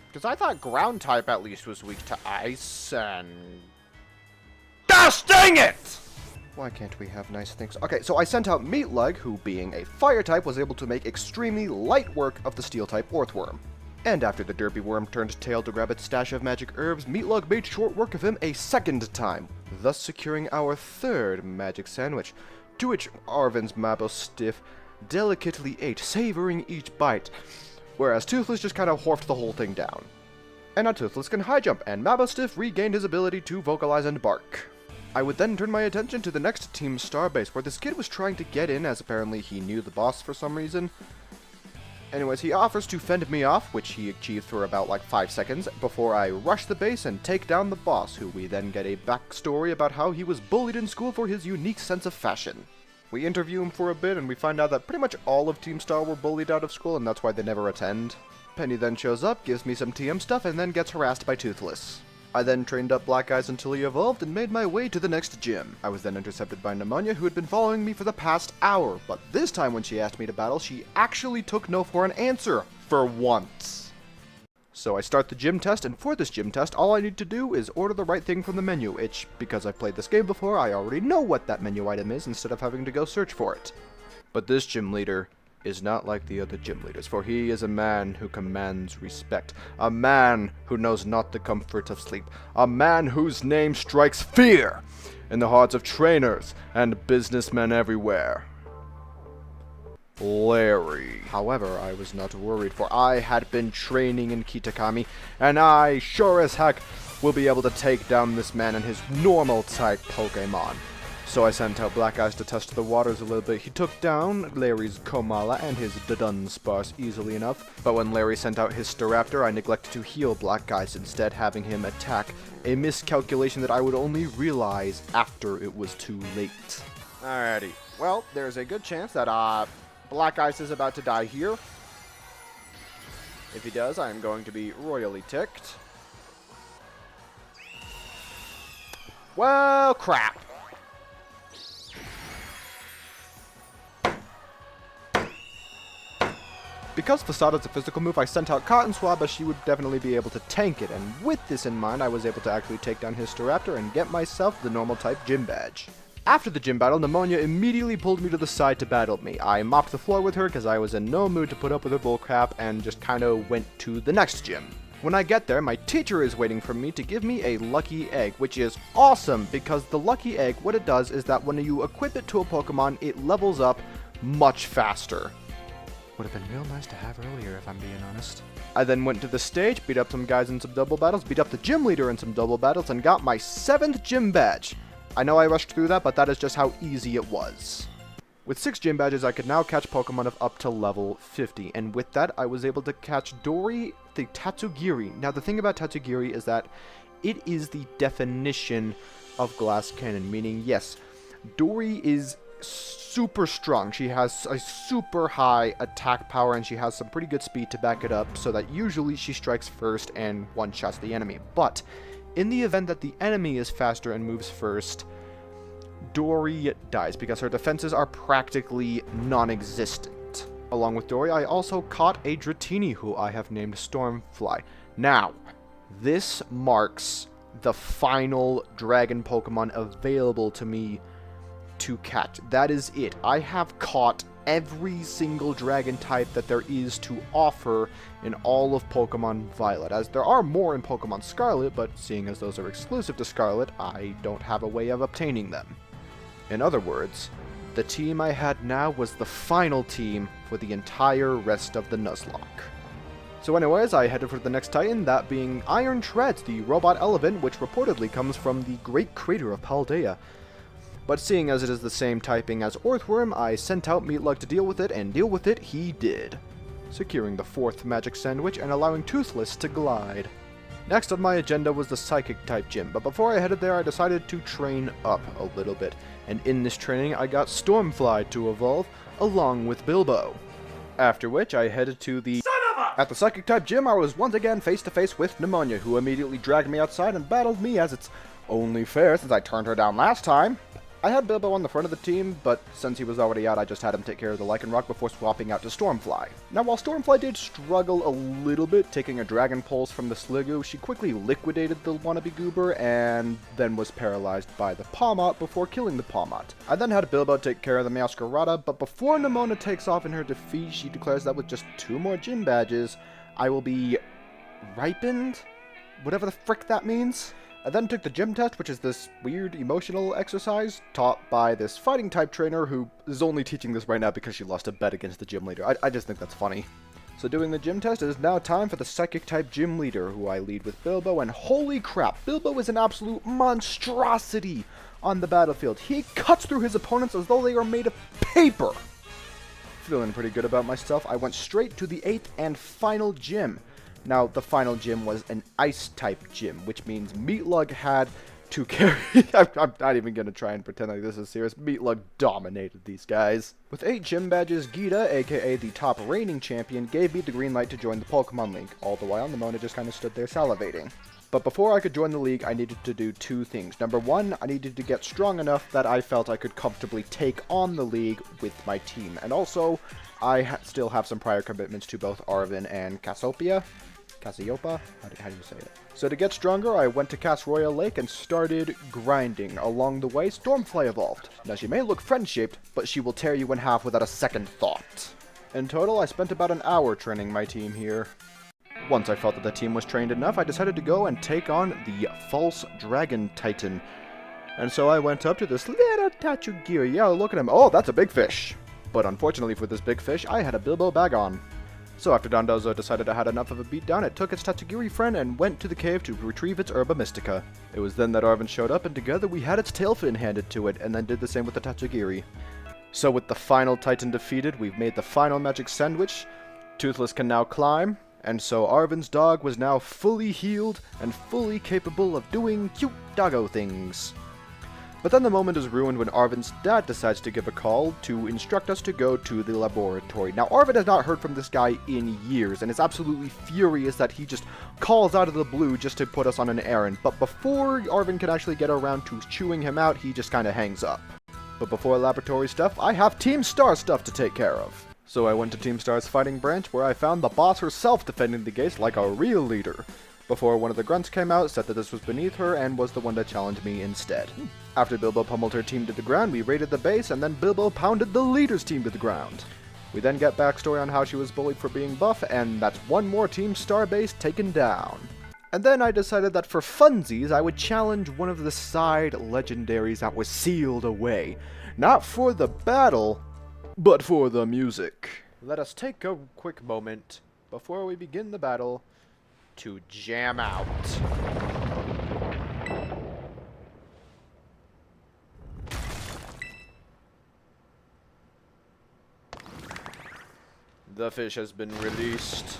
S1: Because I thought Ground type at least was weak to Ice, and... Gosh dang it! Why can't we have nice things? Okay, so I sent out Meatleg, who being a Fire type was able to make extremely light work of the Steel type Orthworm. And after the Derpy Worm turned tail to grab its stash of magic herbs, Meatlug made short work of him a second time, thus securing our third magic sandwich, to which Arvin's Mabostiff delicately ate, savoring each bite, whereas Toothless just kind of horfed the whole thing down. And now Toothless can high jump, and Mabostiff regained his ability to vocalize and bark. I would then turn my attention to the next Team Starbase, where this kid was trying to get in, as apparently he knew the boss for some reason. Anyways, he offers to fend me off, which he achieved for about like 5 seconds, before I rush the base and take down the boss, who we then get a backstory about how he was bullied in school for his unique sense of fashion. We interview him for a bit, and we find out that pretty much all of Team Star were bullied out of school, and that's why they never attend. Penny then shows up, gives me some TM stuff, and then gets harassed by Toothless. I then trained up Black Eyes until he evolved and made my way to the next gym. I was then intercepted by Pneumonia, who had been following me for the past hour, but this time when she asked me to battle, she actually took no for an answer, for once. So I start the gym test, and for this gym test, all I need to do is order the right thing from the menu, which, because I've played this game before, I already know what that menu item is instead of having to go search for it. But this gym leader is not like the other gym leaders, for he is a man who commands respect, a man who knows not the comfort of sleep, a man whose name strikes fear in the hearts of trainers and businessmen everywhere. Larry. However, I was not worried, for I had been training in Kitakami, and I sure as heck will be able to take down this man and his normal type Pokemon. So I sent out Black Eyes to test the waters a little bit. He took down Larry's Komala and his Dunsparce easily enough, but when Larry sent out his Staraptor, I neglected to heal Black Eyes, instead having him attack, a miscalculation that I would only realize after it was too late. Alrighty, well, there's a good chance that Black Ice is about to die here. If he does, I am going to be royally ticked. Well, crap. Because Facade is a physical move, I sent out Cotton Swab as she would definitely be able to tank it, and with this in mind, I was able to actually take down his Staraptor and get myself the normal type gym badge. After the gym battle, Pneumonia immediately pulled me to the side to battle me. I mopped the floor with her because I was in no mood to put up with her bullcrap and just kinda went to the next gym. When I get there, my teacher is waiting for me to give me a lucky egg, which is awesome because the lucky egg, what it does is that when you equip it to a Pokemon, it levels up much faster. Would have been real nice to have earlier, if I'm being honest. I then went to the stage, beat up some guys in some double battles, beat up the gym leader in some double battles, and got my 7th gym badge. I know I rushed through that, but that is just how easy it was. With 6 gym badges, I could now catch Pokemon of up to level 50, and with that, I was able to catch Dory the Tatsugiri. Now, the thing about Tatsugiri is that it is the definition of Glass Cannon, meaning, yes, Dory is super strong. She has a super high attack power and she has some pretty good speed to back it up so that usually she strikes first and one-shots the enemy. But in the event that the enemy is faster and moves first, Dory dies because her defenses are practically non-existent. Along with Dory, I also caught a Dratini who I have named Stormfly. Now, this marks the final dragon Pokemon available to me to catch. That is it. I have caught every single dragon type that there is to offer in all of Pokemon Violet, as there are more in Pokemon Scarlet, but seeing as those are exclusive to Scarlet, I don't have a way of obtaining them. In other words, the team I had now was the final team for the entire rest of the Nuzlock. So anyways, I headed for the next Titan, that being Iron Treads, the robot elephant, which reportedly comes from the Great Crater of Paldea. But seeing as it is the same typing as Earthworm, I sent out Meatluck to deal with it, and deal with it he did, securing the 4th Magic Sandwich and allowing Toothless to glide. Next on my agenda was the Psychic-type gym, but before I headed there I decided to train up a little bit, and in this training I got Stormfly to evolve, along with Bilbo. After which I headed to the... At the Psychic-type gym I was once again face to face with Pneumonia, who immediately dragged me outside and battled me as it's only fair since I turned her down last time. I had Bilbo on the front of the team, but since he was already out, I just had him take care of the Lycanroc before swapping out to Stormfly. Now, while Stormfly did struggle a little bit taking a Dragon Pulse from the Sliggoo, she quickly liquidated the wannabe Goober and then was paralyzed by the Pawmot before killing the Pawmot. I then had Bilbo take care of the Meowscarada, but before Nemona takes off in her defeat, she declares that with just 2 more gym badges, I will be ripened? Whatever the frick that means. I then took the gym test, which is this weird emotional exercise taught by this fighting type trainer who is only teaching this right now because she lost a bet against the gym leader. I just think that's funny. So doing the gym test, it is now time for the psychic type gym leader, who I lead with Bilbo, and holy crap, Bilbo is an absolute monstrosity on the battlefield. He cuts through his opponents as though they are made of paper. Feeling pretty good about myself, I went straight to the 8th and final gym. Now, the final gym was an Ice-type gym, which means Meatlug had to carry... I'm not even going to try and pretend like this is serious. Meatlug dominated these guys. With 8 gym badges, Geeta, aka the top reigning champion, gave me the green light to join the Pokemon League. All the while, Nemona just kind of stood there salivating. But before I could join the league, I needed to do 2 things. Number 1, I needed to get strong enough that I felt I could comfortably take on the league with my team. And also, I still have some prior commitments to both Arven and Cassiopeia. How do you say it? So to get stronger, I went to Casroyal Lake and started grinding. Along the way, Stormfly evolved. Now she may look friend-shaped, but she will tear you in half without a second thought. In total, I spent about an hour training my team here. Once I felt that the team was trained enough, I decided to go and take on the False Dragon Titan. And so I went up to this little Tatsugiri. Yeah, look at him. Oh, that's a big fish. But unfortunately for this big fish, I had a Bilbo bag on. So after Dondozo decided it had enough of a beatdown, it took its Tatsugiri friend and went to the cave to retrieve its Herba Mystica. It was then that Arven showed up, and together we had its tail fin handed to it, and then did the same with the Tatsugiri. So with the final Titan defeated, we've made the final magic sandwich. Toothless can now climb, and so Arven's dog was now fully healed and fully capable of doing cute doggo things. But then the moment is ruined when Arven's dad decides to give a call to instruct us to go to the laboratory. Now, Arven has not heard from this guy in years, and is absolutely furious that he just calls out of the blue just to put us on an errand. But before Arven can actually get around to chewing him out, he just kind of hangs up. But before laboratory stuff, I have Team Star stuff to take care of. So I went to Team Star's fighting branch, where I found the boss herself defending the gates like a real leader. Before one of the grunts came out, said that this was beneath her, and was the one to challenge me instead. After Bilbo pummeled her team to the ground, we raided the base, and then Bilbo pounded the leader's team to the ground. We then get backstory on how she was bullied for being buff, and that's one more Team Star base taken down. And then I decided that for funsies, I would challenge one of the side legendaries that was sealed away. Not for the battle, but for the music. Let us take a quick moment, before we begin the battle, to jam out. The fish has been released.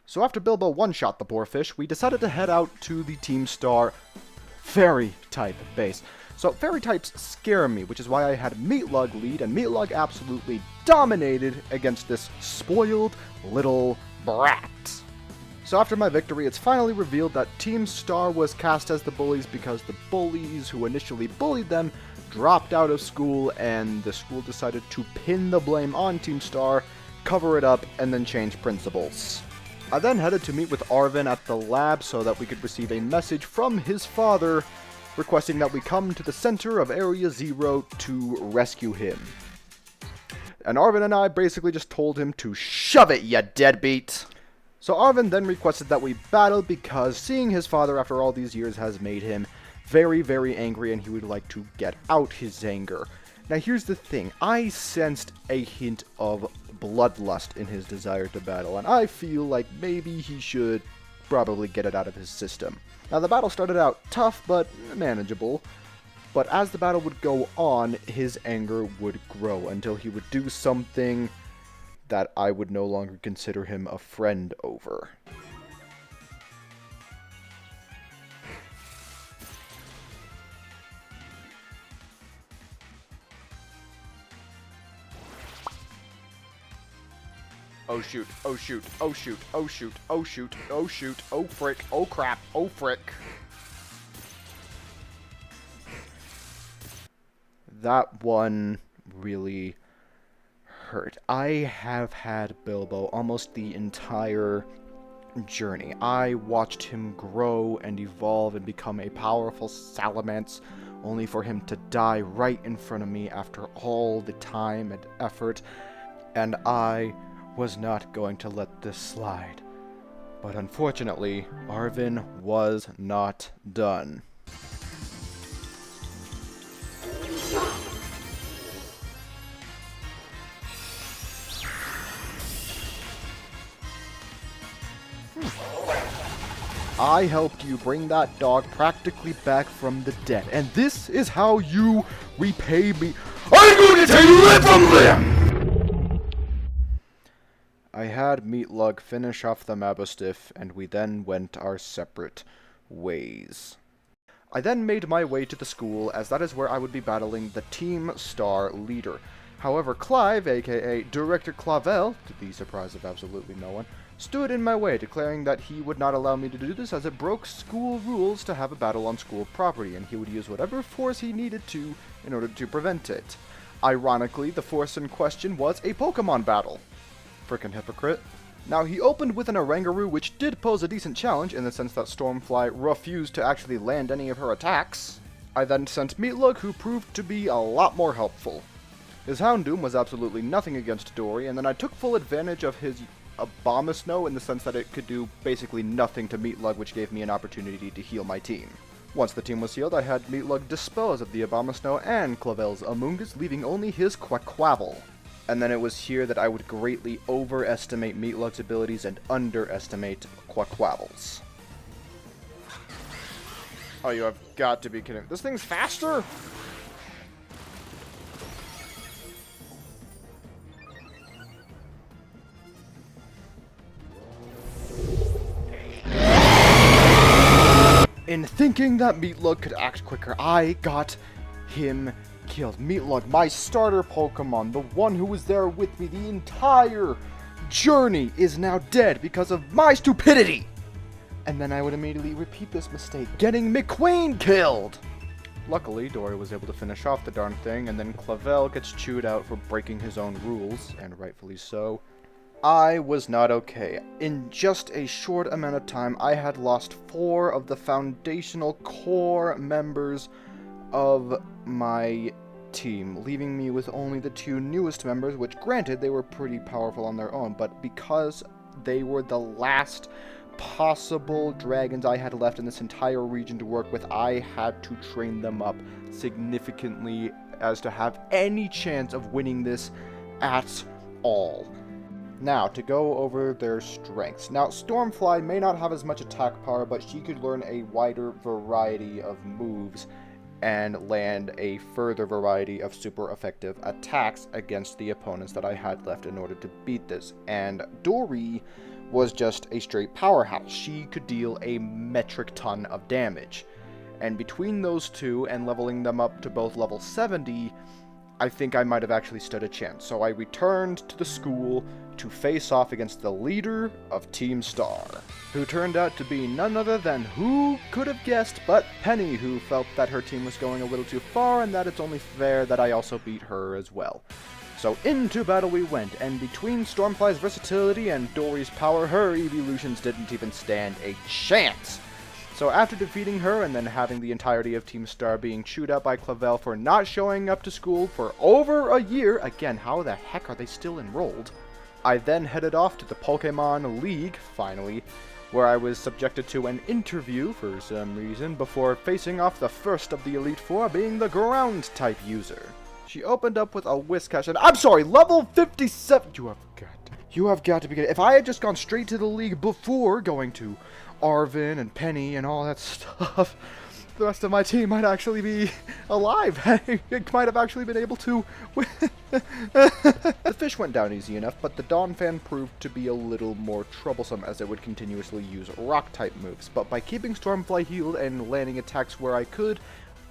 S1: So after Bilbo one-shot the poor fish, we decided to head out to the Team Star Fairy-type base. So Fairy-types scare me, which is why I had Meatlug lead, and Meatlug absolutely dominated against this spoiled little brat. So after my victory, it's finally revealed that Team Star was cast as the bullies because the bullies who initially bullied them dropped out of school, and the school decided to pin the blame on Team Star, cover it up, and then change principals. I then headed to meet with Arven at the lab so that we could receive a message from his father requesting that we come to the center of Area Zero to rescue him. And Arven and I basically just told him to shove it, you deadbeat! So Arven then requested that we battle because seeing his father after all these years has made him very, very angry, and he would like to get out his anger. Now here's the thing, I sensed a hint of bloodlust in his desire to battle, and I feel like maybe he should probably get it out of his system. Now the battle started out tough but manageable, but as the battle would go on, his anger would grow until he would do something that I would no longer consider him a friend over. Oh shoot, oh shoot, oh shoot, oh shoot, oh shoot, oh shoot, oh frick, oh crap, oh frick. That one really hurt. I have had Bilbo almost the entire journey. I watched him grow and evolve and become a powerful Salamence, only for him to die right in front of me after all the time and effort, and I was not going to let this slide. But unfortunately, Arven was not done. I helped you bring that dog practically back from the dead, and this is how you repay me. I'm going to take limb from limb! I had Meatlug finish off the Mabostiff, and we then went our separate ways. I then made my way to the school, as that is where I would be battling the Team Star leader. However, Clive, aka Director Clavel, to the surprise of absolutely no one, stood in my way, declaring that he would not allow me to do this as it broke school rules to have a battle on school property, and he would use whatever force he needed to in order to prevent it. Ironically, the force in question was a Pokemon battle. Frickin' hypocrite. Now, he opened with an Oranguru, which did pose a decent challenge in the sense that Stormfly refused to actually land any of her attacks. I then sent Meatlug, who proved to be a lot more helpful. His Houndoom was absolutely nothing against Dory, and then I took full advantage of his Abomasnow in the sense that it could do basically nothing to Meatlug, which gave me an opportunity to heal my team. Once the team was healed, I had Meatlug dispose of the Abomasnow and Clavel's Amoonguss, leaving only his Quaquaval. And then it was here that I would greatly overestimate Meatlug's abilities and underestimate Quaquaval's. Oh, you have got to be kidding. This thing's faster? In thinking that Meatlug could act quicker, I got him killed. Meatlug, my starter Pokemon, the one who was there with me the entire journey, is now dead because of my stupidity! And then I would immediately repeat this mistake, getting McQueen killed! Luckily, Dory was able to finish off the darn thing, and then Clavel gets chewed out for breaking his own rules, and rightfully so. I was not okay. In just a short amount of time, I had lost 4 of the foundational core members of my team, leaving me with only the 2 newest members, which granted, they were pretty powerful on their own, but because they were the last possible dragons I had left in this entire region to work with, I had to train them up significantly as to have any chance of winning this at all. Now, to go over their strengths. Now, Stormfly may not have as much attack power, but she could learn a wider variety of moves and land a further variety of super effective attacks against the opponents that I had left in order to beat this. And Dory was just a straight powerhouse. She could deal a metric ton of damage. And between those two and leveling them up to both level 70, I think I might have actually stood a chance. So I returned to the school to face off against the leader of Team Star, who turned out to be none other than, who could have guessed, but Penny, who felt that her team was going a little too far and that it's only fair that I also beat her as well. So into battle we went, and between Stormfly's versatility and Dory's power, her evolutions didn't even stand a chance. So after defeating her and then having the entirety of Team Star being chewed out by Clavel for not showing up to school for over a year, again, how the heck are they still enrolled? I then headed off to the Pokemon League, finally, where I was subjected to an interview for some reason before facing off the first of the Elite Four, being the Ground-type user. She opened up with a Whiscash, and I'm sorry, level 57! You have got to be kidding. If I had just gone straight to the League before going to Arvin and Penny and all that stuff, the rest of my team might actually be alive. It might have actually been able to win. The fish went down easy enough, but the Donphan proved to be a little more troublesome as it would continuously use rock-type moves. But by keeping Stormfly healed and landing attacks where I could,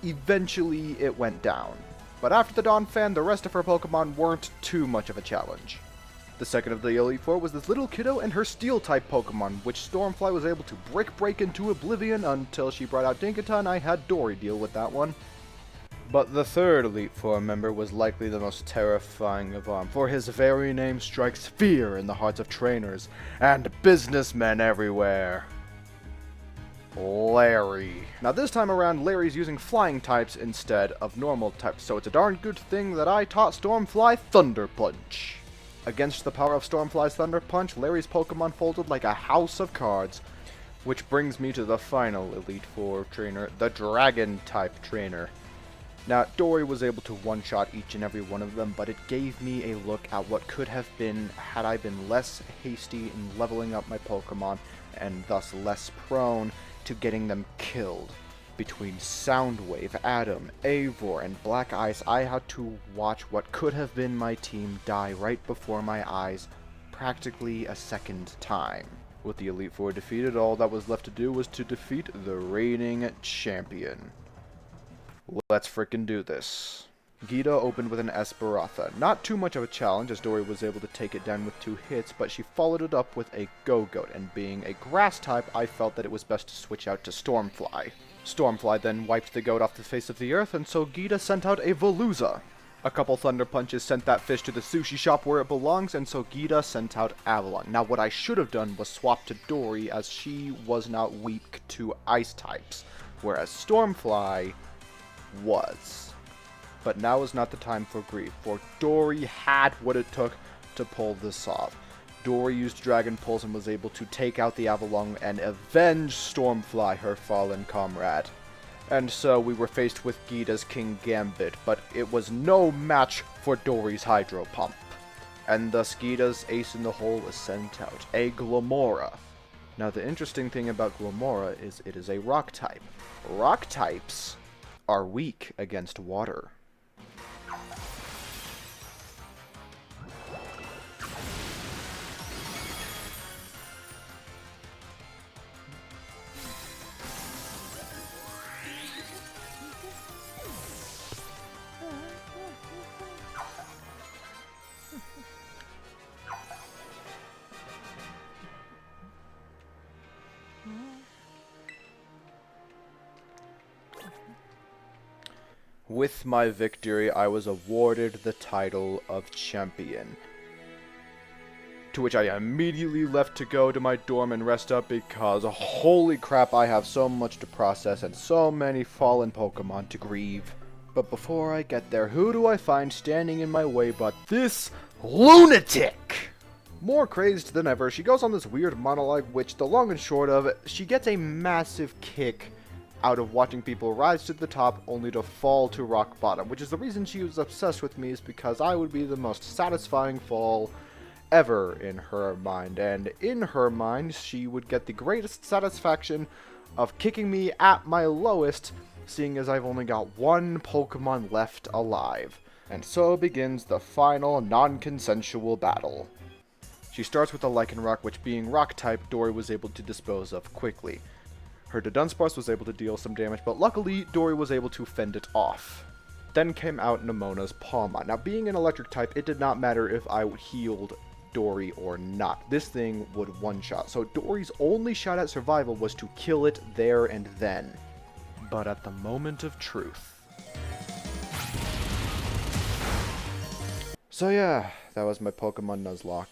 S1: eventually it went down. But after the Donphan, the rest of her Pokemon weren't too much of a challenge. The second of the Elite Four was this little kiddo and her Steel-type Pokemon, which Stormfly was able to break into oblivion until she brought out Dinkaton, and I had Dory deal with that one. But the third Elite Four member was likely the most terrifying of all, for his very name strikes fear in the hearts of trainers and businessmen everywhere. Larry. Now this time around, Larry's using flying types instead of normal types, so it's a darn good thing that I taught Stormfly Thunder Punch. Against the power of Stormfly's Thunder Punch, Larry's Pokemon folded like a house of cards. Which brings me to the final Elite Four trainer, the Dragon-type trainer. Now, Dory was able to one-shot each and every one of them, but it gave me a look at what could have been had I been less hasty in leveling up my Pokemon, and thus less prone to getting them killed. Between Soundwave, Adam, Eivor, and Black Ice, I had to watch what could have been my team die right before my eyes, practically a second time. With the Elite Four defeated, all that was left to do was to defeat the reigning champion. Let's frickin' do this. Gita opened with an Esperanza. Not too much of a challenge, as Dory was able to take it down with 2 hits, but she followed it up with a Go-Goat, and being a grass type, I felt that it was best to switch out to Stormfly. Stormfly then wiped the goat off the face of the earth, and so Gita sent out a Veluza. A couple Thunder Punches sent that fish to the sushi shop where it belongs, and so Gita sent out Avalon. Now, what I should have done was swap to Dory, as she was not weak to ice types, whereas Stormfly was. But now is not the time for grief, for Dory had what it took to pull this off. Dory used Dragon Pulse and was able to take out the Avalon and avenge Stormfly, her fallen comrade. And so we were faced with Gita's King Gambit, but it was no match for Dory's Hydro Pump. And thus Gita's ace in the hole was sent out, a Glamora. Now the interesting thing about Glamora is it is a rock type. Rock types are weak against water. With my victory, I was awarded the title of champion, to which I immediately left to go to my dorm and rest up because, holy crap, I have so much to process and so many fallen Pokemon to grieve. But before I get there, who do I find standing in my way but this lunatic? More crazed than ever, she goes on this weird monologue, which, the long and short of it, she gets a massive kick out of watching people rise to the top only to fall to rock bottom, which is the reason she was obsessed with me, is because I would be the most satisfying fall ever in her mind, and in her mind she would get the greatest satisfaction of kicking me at my lowest, seeing as I've only got 1 Pokemon left alive. And so begins the final non-consensual battle. She starts with a Lycanroc, which being rock type, Dory was able to dispose of quickly. Her Dunsparce was able to deal some damage, but luckily, Dory was able to fend it off. Then came out Nemona's Palma. Now, being an electric type, it did not matter if I healed Dory or not. This thing would one-shot, so Dory's only shot at survival was to kill it there and then. But at the moment of truth. So yeah, that was my Pokemon Nuzlock.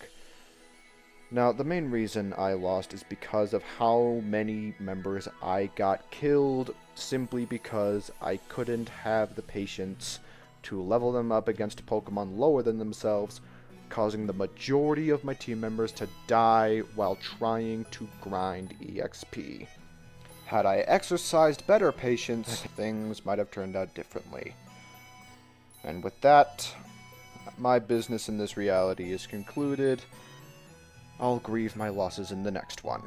S1: Now, the main reason I lost is because of how many members I got killed, simply because I couldn't have the patience to level them up against Pokemon lower than themselves, causing the majority of my team members to die while trying to grind EXP. Had I exercised better patience, things might have turned out differently. And with that, my business in this reality is concluded. I'll grieve my losses in the next one.